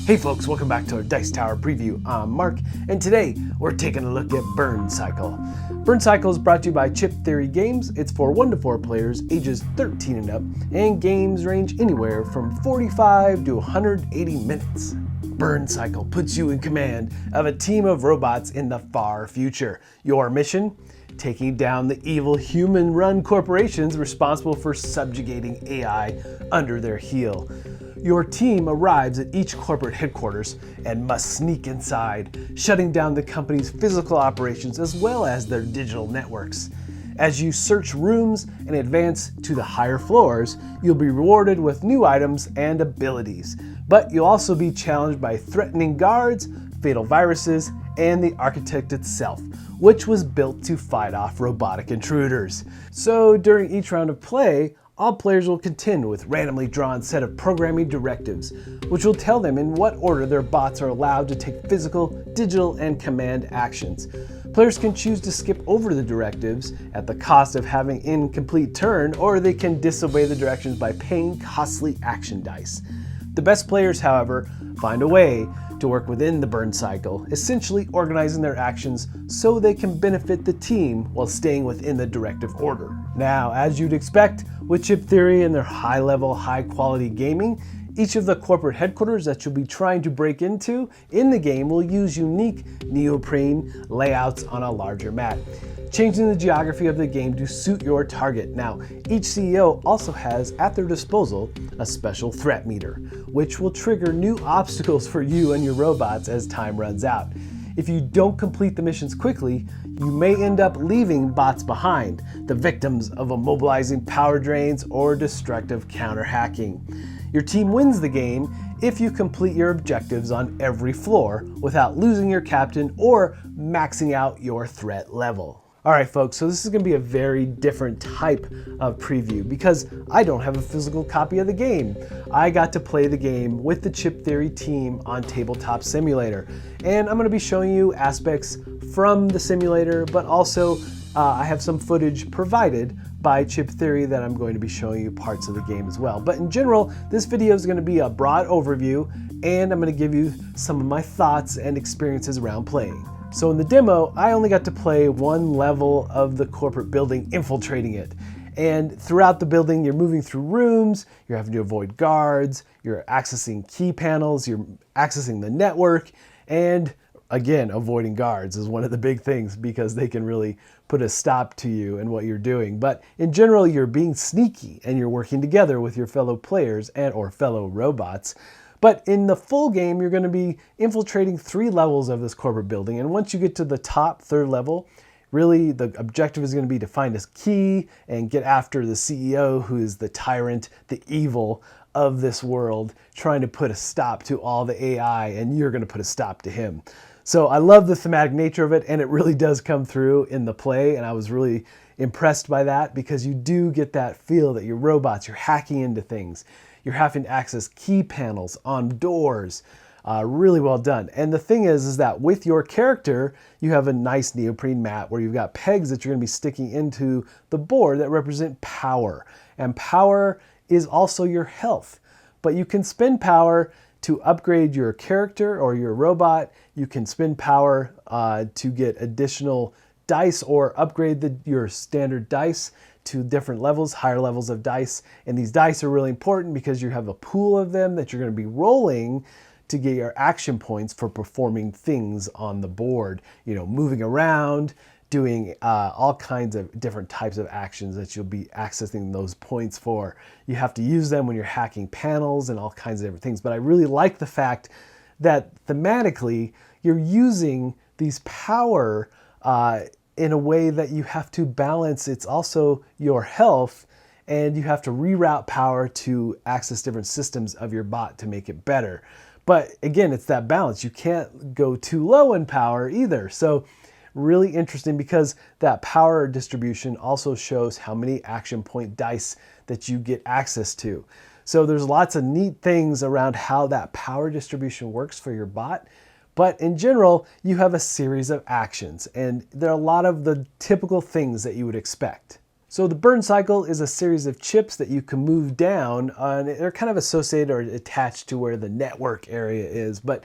Hey folks, welcome back to our Dice Tower preview. I'm Mark, and today we're taking a look at Burncycle. Burncycle is brought to you by Chip Theory Games. It's for 1 to 4 players, ages 13 and up, and games range anywhere from 45 to 180 minutes. Burncycle puts you in command of a team of robots in the far future. Your mission? Taking down the evil human-run corporations responsible for subjugating AI under their heel. Your team arrives at each corporate headquarters and must sneak inside, shutting down the company's physical operations as well as their digital networks. As you search rooms and advance to the higher floors, you'll be rewarded with new items and abilities. But you'll also be challenged by threatening guards, fatal viruses, and the architect itself, which was built to fight off robotic intruders. So during each round of play, all players will contend with randomly drawn set of programming directives, which will tell them in what order their bots are allowed to take physical, digital, and command actions. Players can choose to skip over the directives at the cost of having an incomplete turn, or they can disobey the directions by paying costly action dice. The best players, however, find a way to work within the Burncycle, essentially organizing their actions so they can benefit the team while staying within the directive order. Now, as you'd expect, with Chip Theory and their high-level, high-quality gaming, each of the corporate headquarters that you'll be trying to break into in the game will use unique neoprene layouts on a larger map, changing the geography of the game to suit your target. Now, each CEO also has at their disposal a special threat meter, which will trigger new obstacles for you and your robots as time runs out. If you don't complete the missions quickly, you may end up leaving bots behind, the victims of immobilizing power drains or destructive counter-hacking. Your team wins the game if you complete your objectives on every floor without losing your captain or maxing out your threat level. Alright folks, so this is going to be a very different type of preview because I don't have a physical copy of the game. I got to play the game with the Chip Theory team on Tabletop Simulator, and I'm going to be showing you aspects from the simulator, but also I have some footage provided by Chip Theory that I'm going to be showing you parts of the game as well. But in general, this video is going to be a broad overview, and I'm going to give you some of my thoughts and experiences around playing. So in the demo, I only got to play one level of the corporate building, infiltrating it. And throughout the building, you're moving through rooms, you're having to avoid guards, you're accessing key panels, you're accessing the network, and again, avoiding guards is one of the big things because they can really put a stop to you and what you're doing. But in general, you're being sneaky and you're working together with your fellow players and or fellow robots. But in the full game, you're going to be infiltrating 3 levels of this corporate building. And once you get to the top 3rd level, really the objective is going to be to find a key and get after the CEO, who is the tyrant, the evil of this world, trying to put a stop to all the AI, and you're going to put a stop to him. So I love the thematic nature of it, and it really does come through in the play, and I was really impressed by that because you do get that feel that you're robots, you're hacking into things. You're having to access key panels on doors. Really well done. And the thing is that with your character, you have a nice neoprene mat where you've got pegs that you're going to be sticking into the board that represent power. And power is also your health. But you can spend power to upgrade your character or your robot. You can spend power to get additional dice or upgrade your standard dice to different levels, higher levels of dice. And these dice are really important because you have a pool of them that you're going to be rolling to get your action points for performing things on the board. You know, moving around, doing all kinds of different types of actions that you'll be accessing those points for. You have to use them when you're hacking panels and all kinds of different things. But I really like the fact that thematically, you're using these power in a way that you have to balance. It's also your health, and you have to reroute power to access different systems of your bot to make it better. But again, it's that balance. You can't go too low in power either. So really interesting because that power distribution also shows how many action point dice that you get access to. So there's lots of neat things around how that power distribution works for your bot. But in general, you have a series of actions, and there are a lot of the typical things that you would expect. So the burn cycle is a series of chips that you can move down, and they're kind of associated or attached to where the network area is, but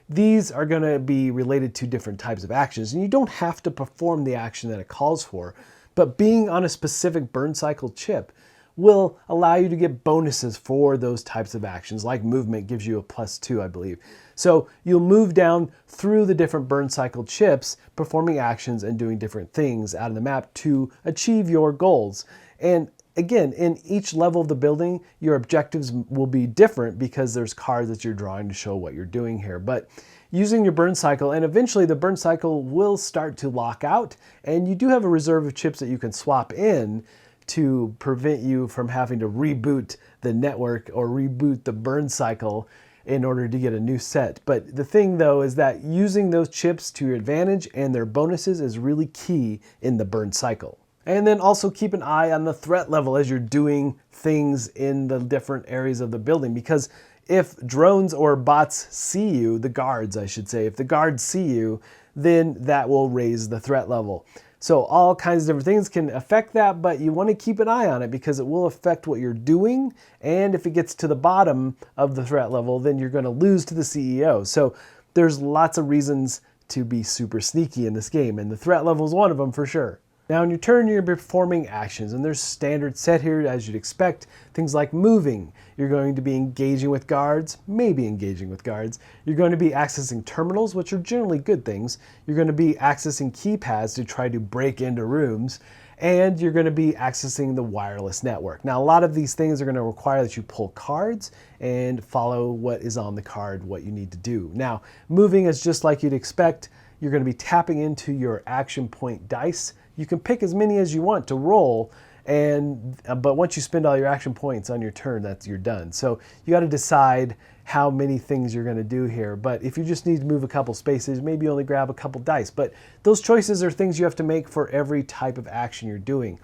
these are going to be related to different types of actions, and you don't have to perform the action that it calls for, but being on a specific burn cycle chip will allow you to get bonuses for those types of actions, like movement gives you a +2, I believe. So you'll move down through the different burn cycle chips, performing actions and doing different things out of the map to achieve your goals. And again, in each level of the building, your objectives will be different because there's cards that you're drawing to show what you're doing here. But using your burn cycle, and eventually the burn cycle will start to lock out, and you do have a reserve of chips that you can swap in to prevent you from having to reboot the network or reboot the burn cycle in order to get a new set. But the thing though is that using those chips to your advantage and their bonuses is really key in the burn cycle. And then also keep an eye on the threat level as you're doing things in the different areas of the building, because if drones or bots see you, the guards I should say, if the guards see you, then that will raise the threat level. So all kinds of different things can affect that, but you want to keep an eye on it because it will affect what you're doing. And if it gets to the bottom of the threat level, then you're going to lose to the CEO. So there's lots of reasons to be super sneaky in this game, and the threat level is one of them for sure. Now, on your turn, you're performing actions, and there's standard set here as you'd expect. Things like moving. You're going to be engaging with guards, maybe engaging with guards. You're going to be accessing terminals, which are generally good things. You're going to be accessing keypads to try to break into rooms, and you're going to be accessing the wireless network. Now, a lot of these things are going to require that you pull cards and follow what is on the card, what you need to do. Now, moving is just like you'd expect. You're going to be tapping into your action point dice. You can pick as many as you want to roll, but once you spend all your action points on your turn, you're done. So you got to decide how many things you're going to do here. But if you just need to move a couple spaces, maybe only grab a couple dice. But those choices are things you have to make for every type of action you're doing.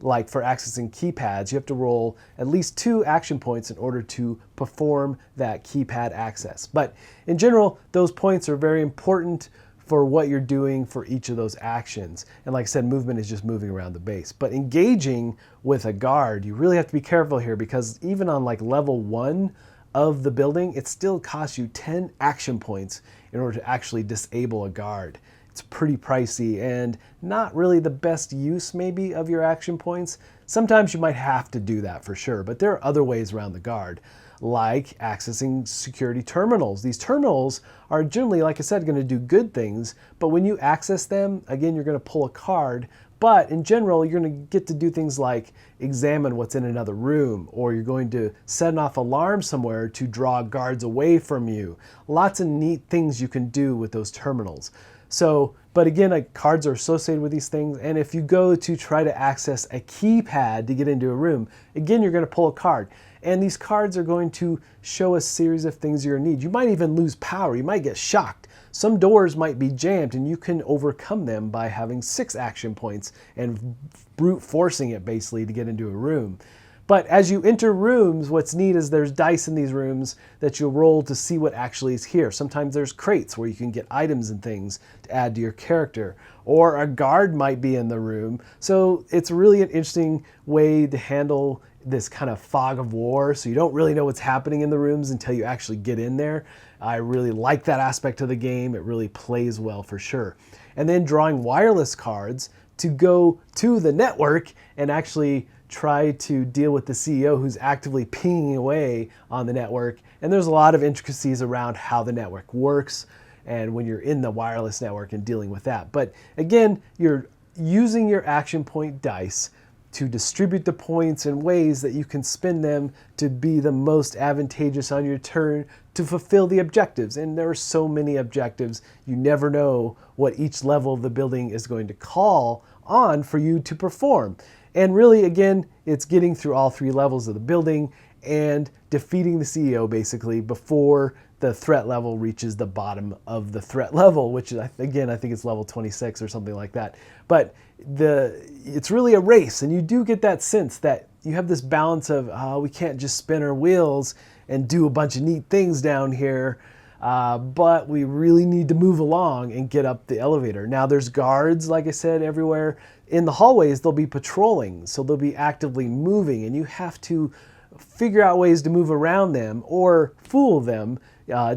Like for accessing keypads, you have to roll at least 2 action points in order to perform that keypad access. But in general, those points are very important for what you're doing for each of those actions. And like I said, movement is just moving around the base. But engaging with a guard, you really have to be careful here, because even on like level 1 of the building, it still costs you 10 action points in order to actually disable a guard. It's pretty pricey and not really the best use maybe of your action points. Sometimes you might have to do that for sure, but there are other ways around the guard, like accessing security terminals. These terminals are generally, like I said, going to do good things, but when you access them, again, you're going to pull a card, but in general, you're going to get to do things like examine what's in another room, or you're going to set off alarms somewhere to draw guards away from you. Lots of neat things you can do with those terminals. So, but again, like, cards are associated with these things, and if you go to try to access a keypad to get into a room, again, you're going to pull a card. And these cards are going to show a series of things you're going to need. You might even lose power. You might get shocked. Some doors might be jammed, and you can overcome them by having 6 action points and brute forcing it basically to get into a room. But as you enter rooms, what's neat is there's dice in these rooms that you'll roll to see what actually is here. Sometimes there's crates where you can get items and things to add to your character. Or a guard might be in the room. So it's really an interesting way to handle this kind of fog of war, so you don't really know what's happening in the rooms until you actually get in there. I really like that aspect of the game. It really plays well for sure. And then drawing wireless cards to go to the network and actually try to deal with the CEO who's actively pinging away on the network. And there's a lot of intricacies around how the network works and when you're in the wireless network and dealing with that. But again, you're using your action point dice to distribute the points in ways that you can spend them to be the most advantageous on your turn to fulfill the objectives. And there are so many objectives, you never know what each level of the building is going to call on for you to perform. And really, again, it's getting through all 3 levels of the building and defeating the CEO basically before the threat level reaches the bottom of the threat level, which is, again, I think it's level 26 or something like that. But it's really a race, and you do get that sense that you have this balance of, we can't just spin our wheels and do a bunch of neat things down here, but we really need to move along and get up the elevator. Now there's guards, like I said, everywhere in the hallways, they'll be patrolling, so they'll be actively moving, and you have to figure out ways to move around them or fool them,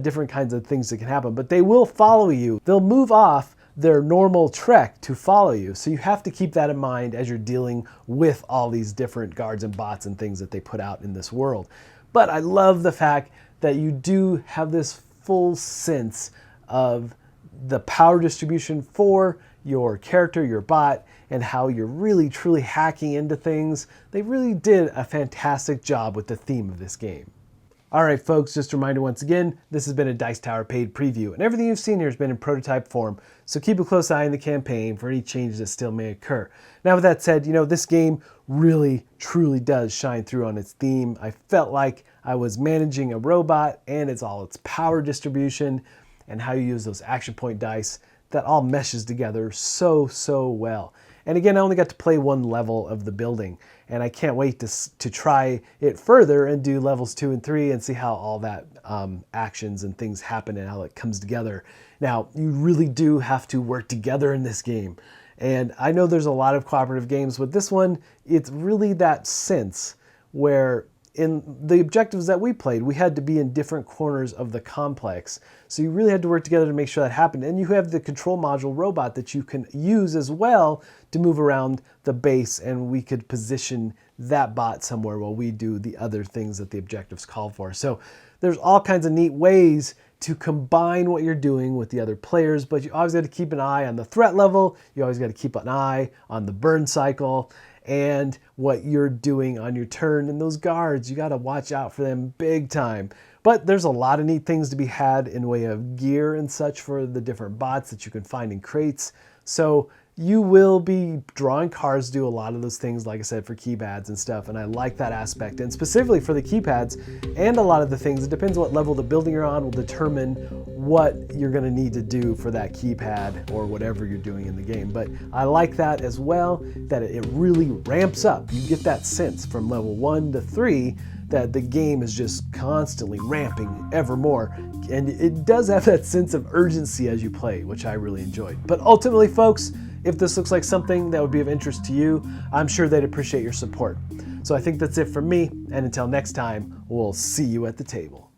different kinds of things that can happen. But they will follow you. They'll move off their normal trek to follow you. So you have to keep that in mind as you're dealing with all these different guards and bots and things that they put out in this world. But I love the fact that you do have this full sense of the power distribution for your character, your bot, and how you're really truly hacking into things. They really did a fantastic job with the theme of this game. All right, folks, just a reminder once again, this has been a Dice Tower paid preview, and everything you've seen here has been in prototype form, so keep a close eye on the campaign for any changes that still may occur. Now, with that said, this game really, truly does shine through on its theme. I felt like I was managing a robot, and it's all its power distribution and how you use those action point dice that all meshes together so, so well. And again, I only got to play one level of the building, and I can't wait to try it further and do levels 2 and 3 and see how all that actions and things happen and how it comes together. Now, you really do have to work together in this game. And I know there's a lot of cooperative games, but this one, it's really that sense where in the objectives that we played, we had to be in different corners of the complex. So you really had to work together to make sure that happened. And you have the control module robot that you can use as well to move around the base, and we could position that bot somewhere while we do the other things that the objectives call for. So there's all kinds of neat ways to combine what you're doing with the other players, but you always got to keep an eye on the threat level. You always got to keep an eye on the burn cycle and what you're doing on your turn. And those guards, you got to watch out for them big time. But there's a lot of neat things to be had in way of gear and such for the different bots that you can find in crates. So you will be drawing cards to do a lot of those things, like I said, for keypads and stuff, and I like that aspect. And specifically for the keypads and a lot of the things, it depends what level of the building you're on will determine what you're going to need to do for that keypad or whatever you're doing in the game. But I like that as well, that it really ramps up. You get that sense from level 1 to 3 that the game is just constantly ramping ever more. And it does have that sense of urgency as you play, which I really enjoyed. But ultimately, folks, if this looks like something that would be of interest to you, I'm sure they'd appreciate your support. So I think that's it from me, and until next time, we'll see you at the table.